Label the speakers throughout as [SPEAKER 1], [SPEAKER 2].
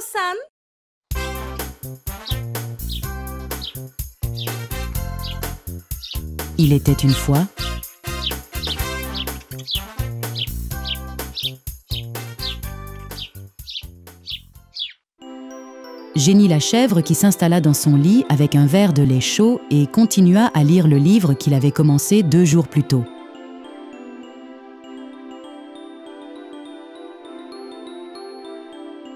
[SPEAKER 1] istiyorsan.
[SPEAKER 2] Il était une fois Jenny la chèvre qui s'installa dans son lit avec un verre de lait chaud et continua à lire le livre qu'il avait commencé 2 jours plus tôt.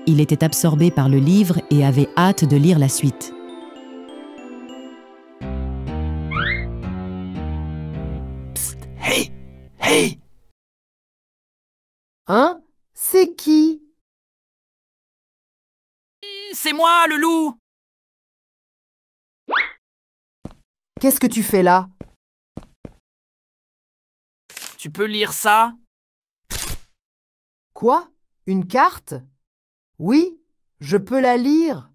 [SPEAKER 2] Il était absorbé par le livre et avait hâte de lire la suite.
[SPEAKER 3] Psst, hey, hey!
[SPEAKER 4] Hein? C'est qui?
[SPEAKER 3] C'est moi, le loup!
[SPEAKER 4] Qu'est-ce que tu fais là?
[SPEAKER 3] Tu peux lire ça?
[SPEAKER 4] Quoi? Une carte? Oui, je peux la lire.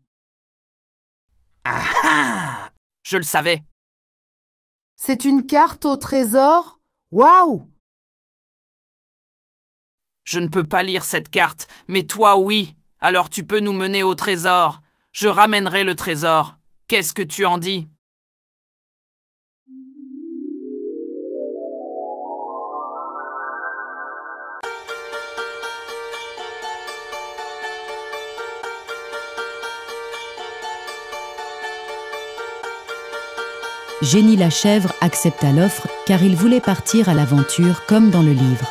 [SPEAKER 3] Ah ah! Je le savais.
[SPEAKER 4] C'est une carte au trésor? Waouh!
[SPEAKER 3] Je ne peux pas lire cette carte, mais toi, oui. Alors tu peux nous mener au trésor. Je ramènerai le trésor. Qu'est-ce que tu en dis?
[SPEAKER 2] Jenny la chèvre accepta l'offre car il voulait partir à l'aventure comme dans le livre.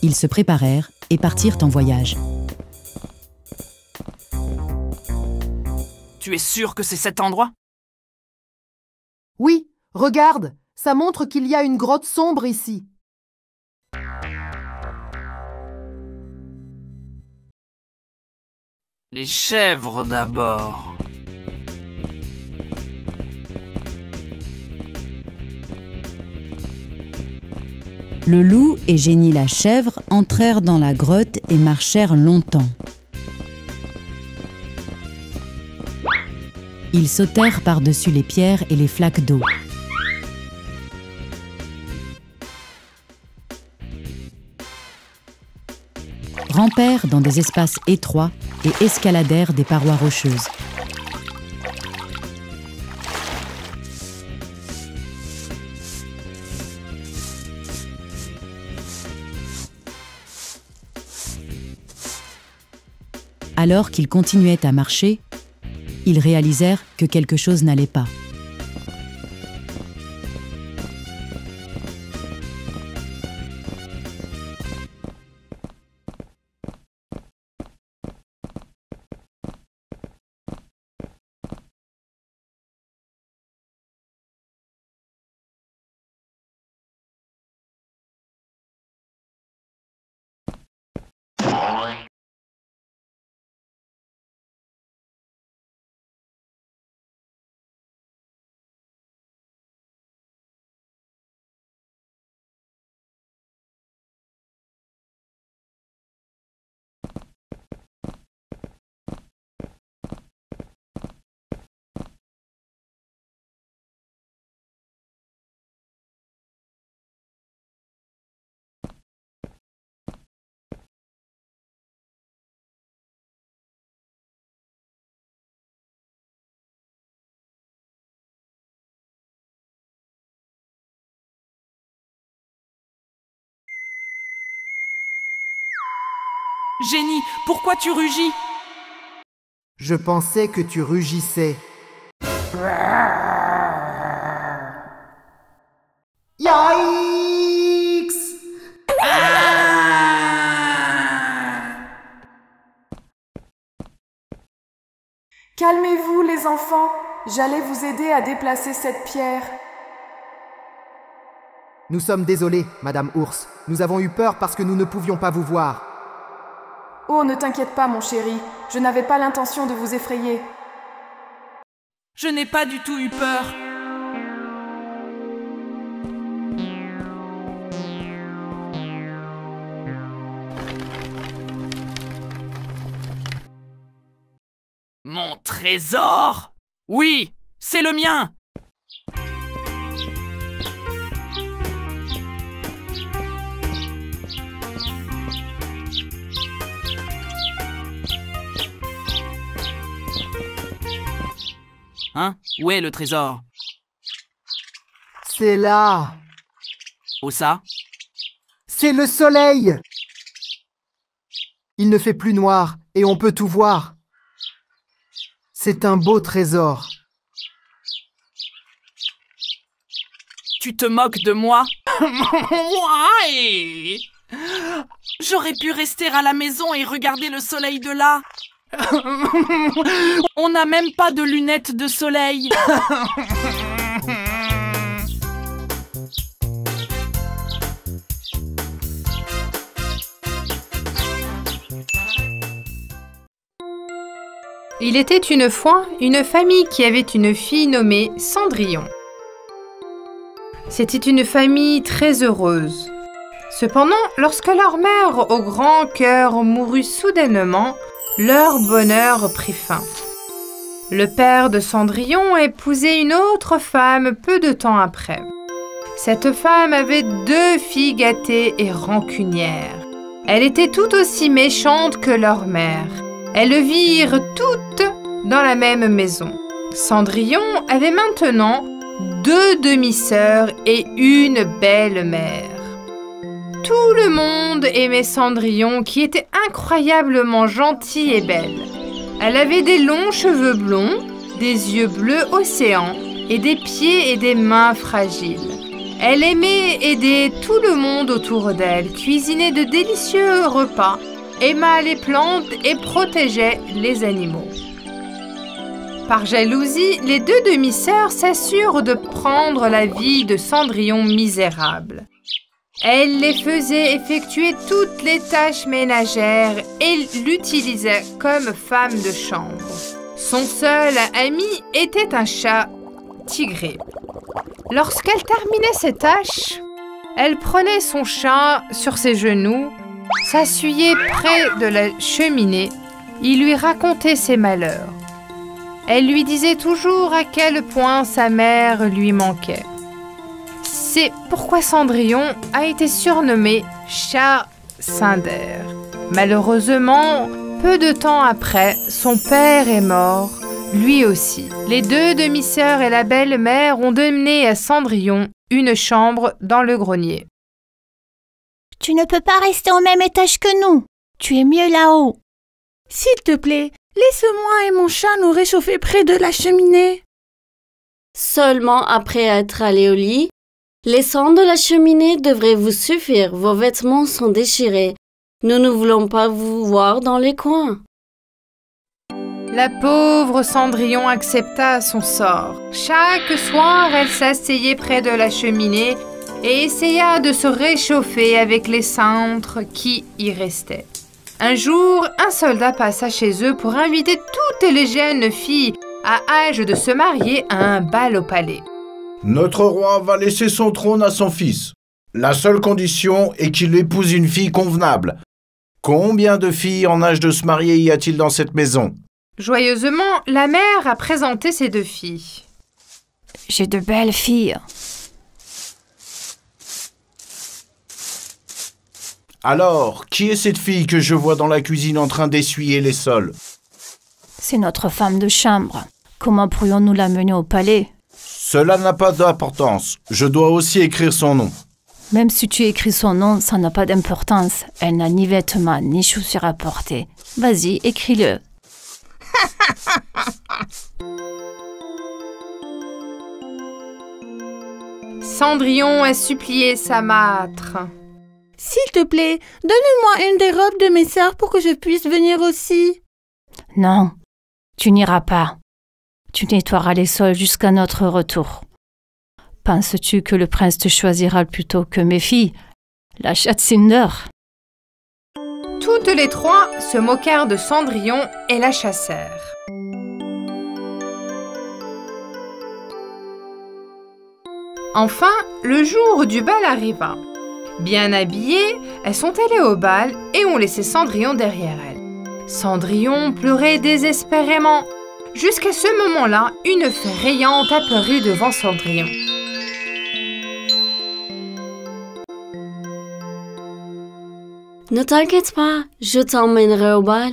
[SPEAKER 2] Ils se préparèrent et partirent en voyage.
[SPEAKER 3] Tu es sûr que c'est cet endroit?
[SPEAKER 4] Oui, regarde, ça montre qu'il y a une grotte sombre ici.
[SPEAKER 3] Les chèvres d'abord.
[SPEAKER 2] Le loup et Jenny la chèvre entrèrent dans la grotte et marchèrent longtemps. Ils sautèrent par-dessus les pierres et les flaques d'eau. Rampèrent dans des espaces étroits et escaladèrent des parois rocheuses. Alors qu'ils continuaient à marcher, ils réalisèrent que quelque chose n'allait pas.
[SPEAKER 3] Jenny, pourquoi tu rugis?
[SPEAKER 4] Je pensais que tu rugissais. Yikes!
[SPEAKER 5] Calmez-vous, les enfants. J'allais vous aider à déplacer cette pierre.
[SPEAKER 4] Nous sommes désolés, Madame Ours. Nous avons eu peur parce que nous ne pouvions pas vous voir.
[SPEAKER 5] Oh, ne t'inquiète pas, mon chéri. Je n'avais pas l'intention de vous effrayer.
[SPEAKER 3] Je n'ai pas du tout eu peur. Mon trésor? Oui, c'est le mien. Hein? Où est le trésor?
[SPEAKER 4] C'est là.
[SPEAKER 3] Où ça?
[SPEAKER 4] C'est le soleil. Il ne fait plus noir et on peut tout voir. C'est un beau trésor.
[SPEAKER 3] Tu te moques de moi? Ouais. J'aurais pu rester à la maison et regarder le soleil de là. On n'a même pas de lunettes de soleil.
[SPEAKER 1] Il était une fois une famille qui avait une fille nommée Cendrillon. C'était une famille très heureuse. Cependant, lorsque leur mère au grand cœur mourut soudainement, leur bonheur prit fin. Le père de Cendrillon épousait une autre femme peu de temps après. Cette femme avait 2 filles gâtées et rancunières. Elle était tout aussi méchante que leur mère. Elles virent toutes dans la même maison. Cendrillon avait maintenant 2 demi-sœurs et une belle-mère. Tout le monde aimait Cendrillon qui était incroyablement gentille et belle. Elle avait des longs cheveux blonds, des yeux bleus océan et des pieds et des mains fragiles. Elle aimait aider tout le monde autour d'elle, cuisiner de délicieux repas, aima les plantes et protégeait les animaux. Par jalousie, les 2 demi-sœurs s'assurent de prendre la vie de Cendrillon misérable. Elle les faisait effectuer toutes les tâches ménagères et l'utilisait comme femme de chambre. Son seul ami était un chat tigré. Lorsqu'elle terminait ses tâches, elle prenait son chat sur ses genoux, s'asseyait près de la cheminée, il lui racontait ses malheurs. Elle lui disait toujours à quel point sa mère lui manquait. C'est pourquoi Cendrillon a été surnommé Chat Cinder. Malheureusement, peu de temps après, son père est mort, lui aussi. Les 2 demi-sœurs et la belle-mère ont donné à Cendrillon une chambre dans le grenier.
[SPEAKER 6] Tu ne peux pas rester au même étage que nous. Tu es mieux là-haut.
[SPEAKER 7] S'il te plaît, laisse-moi et mon chat nous réchauffer près de la cheminée.
[SPEAKER 8] Seulement après être allé au lit, les sons de la cheminée devraient vous suffire. Vos vêtements sont déchirés. Nous ne voulons pas vous voir dans les coins.
[SPEAKER 1] La pauvre Cendrillon accepta son sort. Chaque soir, elle s'asseyait près de la cheminée et essaya de se réchauffer avec les cintres qui y restaient. Un jour, un soldat passa chez eux pour inviter toutes les jeunes filles à âge de se marier à un bal au palais.
[SPEAKER 9] Notre roi va laisser son trône à son fils. La seule condition est qu'il épouse une fille convenable. Combien de filles en âge de se marier y a-t-il dans cette maison?
[SPEAKER 1] Joyeusement, la mère a présenté ses 2 filles.
[SPEAKER 6] J'ai de belles filles.
[SPEAKER 9] Alors, qui est cette fille que je vois dans la cuisine en train d'essuyer les sols?
[SPEAKER 6] C'est notre femme de chambre. Comment pourrions-nous la mener au palais?
[SPEAKER 9] Cela n'a pas d'importance. Je dois aussi écrire son nom.
[SPEAKER 6] Même si tu écris son nom, ça n'a pas d'importance. Elle n'a ni vêtements, ni chaussures à porter. Vas-y, écris-le.
[SPEAKER 1] Cendrillon a supplié sa mâtre.
[SPEAKER 7] S'il te plaît, donne-moi une des robes de mes sœurs pour que je puisse venir aussi.
[SPEAKER 6] Non, tu n'iras pas. Tu nettoieras les sols jusqu'à notre retour. Penses-tu que le prince te choisira plutôt que mes filles, la chatte Cinder?
[SPEAKER 1] Toutes les 3 se moquèrent de Cendrillon et la chassèrent. Enfin, le jour du bal arriva. Bien habillées, elles sont allées au bal et ont laissé Cendrillon derrière elles. Cendrillon pleurait désespérément. Jusqu'à ce moment-là, une fée rayante apparut devant Cendrillon.
[SPEAKER 8] Ne t'inquiète pas, je t'emmènerai au bal.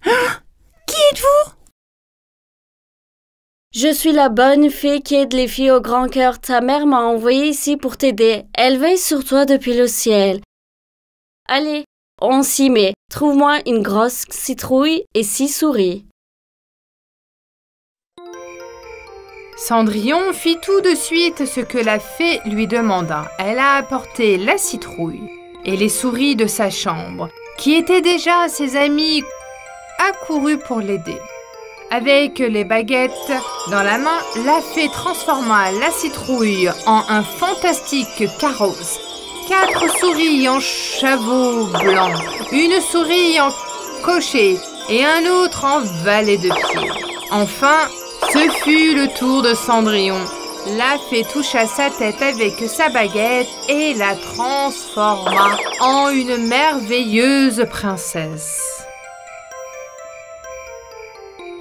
[SPEAKER 7] Qui êtes-vous?
[SPEAKER 8] Je suis la bonne fée qui aide les filles au grand cœur. Ta mère m'a envoyée ici pour t'aider. Elle veille sur toi depuis le ciel. Allez, on s'y met. Trouve-moi une grosse citrouille et 6 souris.
[SPEAKER 1] Cendrillon fit tout de suite ce que la fée lui demanda. Elle a apporté la citrouille et les souris de sa chambre, qui étaient déjà ses amis accourus pour l'aider. Avec les baguettes dans la main, la fée transforma la citrouille en un fantastique carrosse. 4 souris en chevaux blancs, une souris en cocher et un autre en valet de pied. Enfin, ce fut le tour de Cendrillon. La fée toucha sa tête avec sa baguette et la transforma en une merveilleuse princesse.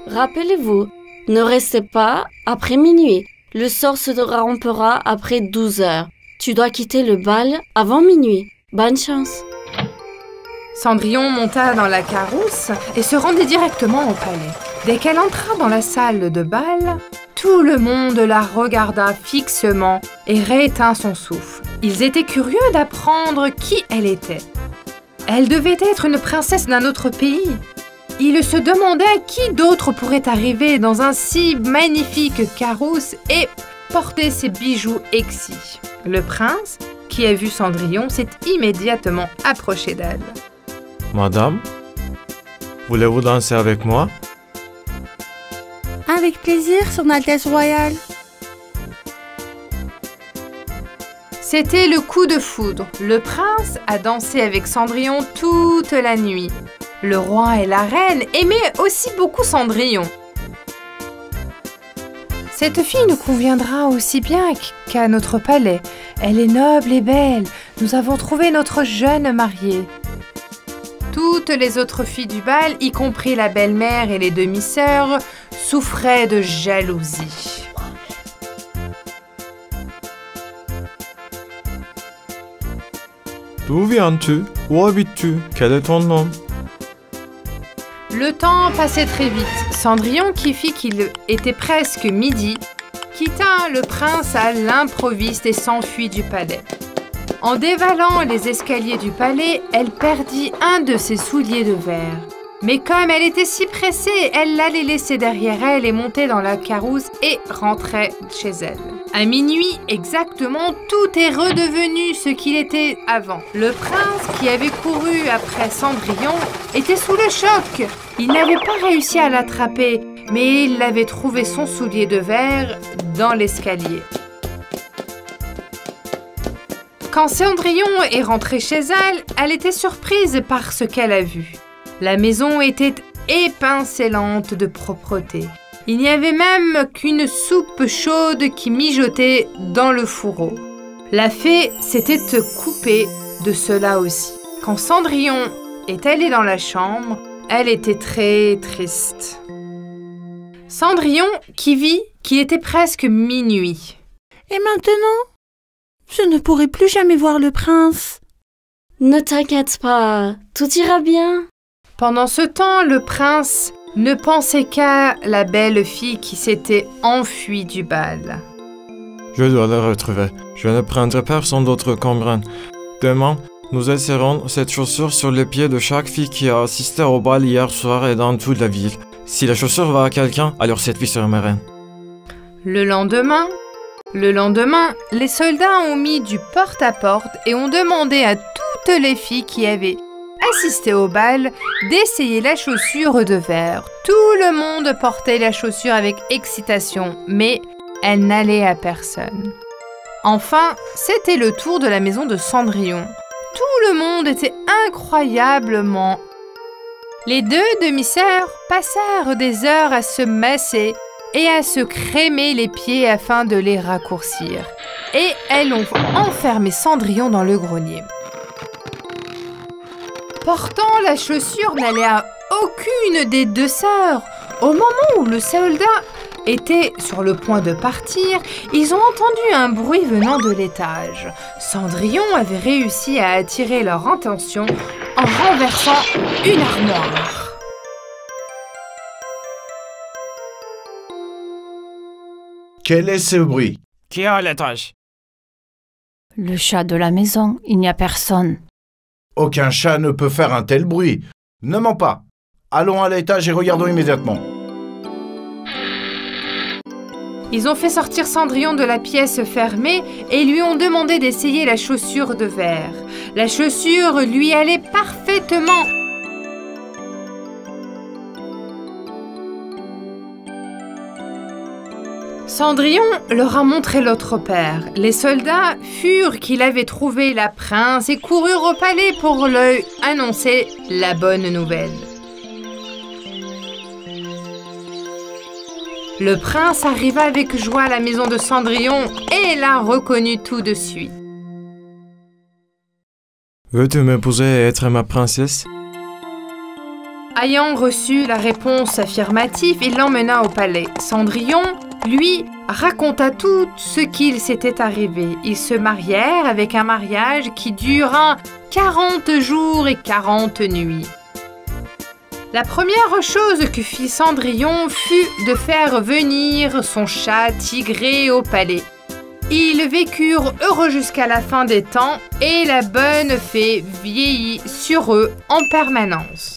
[SPEAKER 8] Rappelez-vous, ne restez pas après minuit. Le sort se rompera après 12 heures. Tu dois quitter le bal avant minuit. Bonne chance.
[SPEAKER 1] Cendrillon monta dans la carrosse et se rendit directement au palais. Dès qu'elle entra dans la salle de bal, tout le monde la regarda fixement et rétint son souffle. Ils étaient curieux d'apprendre qui elle était. Elle devait être une princesse d'un autre pays. Ils se demandaient qui d'autre pourrait arriver dans un si magnifique carrosse et porter ses bijoux exquis. Le prince, qui a vu Cendrillon, s'est immédiatement approché d'elle.
[SPEAKER 10] « Madame, voulez-vous danser avec moi ?»
[SPEAKER 7] Avec plaisir, Son Altesse royale.
[SPEAKER 1] C'était le coup de foudre. Le prince a dansé avec Cendrillon toute la nuit. Le roi et la reine aimaient aussi beaucoup Cendrillon. Cette fille nous conviendra aussi bien qu'à notre palais. Elle est noble et belle. Nous avons trouvé notre jeune mariée. Toutes les autres filles du bal, y compris la belle-mère et les demi-sœurs, souffraient de jalousie.
[SPEAKER 10] D'où viens-tu? Où habites-tu? Quel est ton nom?
[SPEAKER 1] Le temps passait très vite. Cendrillon, qui fit qu'il était presque midi, quitta le prince à l'improviste et s'enfuit du palais. En dévalant les escaliers du palais, elle perdit un de ses souliers de verre. Mais comme elle était si pressée, elle l'allait laisser derrière elle et monter dans la carrosse et rentrait chez elle. À minuit exactement, tout est redevenu ce qu'il était avant. Le prince, qui avait couru après Cendrillon, était sous le choc. Il n'avait pas réussi à l'attraper, mais il avait trouvé son soulier de verre dans l'escalier. Quand Cendrillon est rentrée chez elle, elle était surprise par ce qu'elle a vu. La maison était étincelante de propreté. Il n'y avait même qu'une soupe chaude qui mijotait dans le fourreau. La fée s'était coupée de cela aussi. Quand Cendrillon est allée dans la chambre, elle était très triste. Cendrillon qui vit qu'il était presque minuit.
[SPEAKER 7] Et maintenant, je ne pourrai plus jamais voir le prince.
[SPEAKER 8] Ne t'inquiète pas, tout ira bien.
[SPEAKER 1] Pendant ce temps, le prince ne pensait qu'à la belle fille qui s'était enfuie du bal.
[SPEAKER 10] Je dois la retrouver. Je ne prendrai personne d'autre comme reine. Demain, nous essaierons cette chaussure sur les pieds de chaque fille qui a assisté au bal hier soir et dans toute la ville. Si la chaussure va à quelqu'un, alors cette fille sera ma reine.
[SPEAKER 1] Le lendemain, les soldats ont mis du porte-à-porte et ont demandé à toutes les filles qui avaient assisté au bal d'essayer la chaussure de verre. Tout le monde portait la chaussure avec excitation, mais elle n'allait à personne. Enfin, c'était le tour de la maison de Cendrillon. Tout le monde était incroyablement. Les deux demi-sœurs passèrent des heures à se masser et à se crémer les pieds afin de les raccourcir. Et elles ont enfermé Cendrillon dans le grenier. Portant la chaussure n'allait à aucune des deux sœurs. Au moment où le soldat était sur le point de partir, ils ont entendu un bruit venant de l'étage. Cendrillon avait réussi à attirer leur attention en renversant une armoire.
[SPEAKER 9] Quel est ce bruit?
[SPEAKER 3] Qui est à l'étage?
[SPEAKER 6] Le chat de la maison, il n'y a personne.
[SPEAKER 9] Aucun chat ne peut faire un tel bruit. Ne mens pas. Allons à l'étage et regardons immédiatement.
[SPEAKER 1] Ils ont fait sortir Cendrillon de la pièce fermée et lui ont demandé d'essayer la chaussure de verre. La chaussure lui allait parfaitement. Cendrillon leur a montré l'autre père. Les soldats furent qu'il avait trouvé la princesse et coururent au palais pour lui annoncer la bonne nouvelle. Le prince arriva avec joie à la maison de Cendrillon et l'a reconnu tout de suite.
[SPEAKER 10] Veux-tu m'épouser et être ma princesse?
[SPEAKER 1] Ayant reçu la réponse affirmative, il l'emmena au palais. Cendrillon, lui, raconta tout ce qu'il s'était arrivé. Ils se marièrent avec un mariage qui dura 40 jours et 40 nuits. La première chose que fit Cendrillon fut de faire venir son chat Tigré au palais. Ils vécurent heureux jusqu'à la fin des temps et la bonne fée vieillit sur eux en permanence.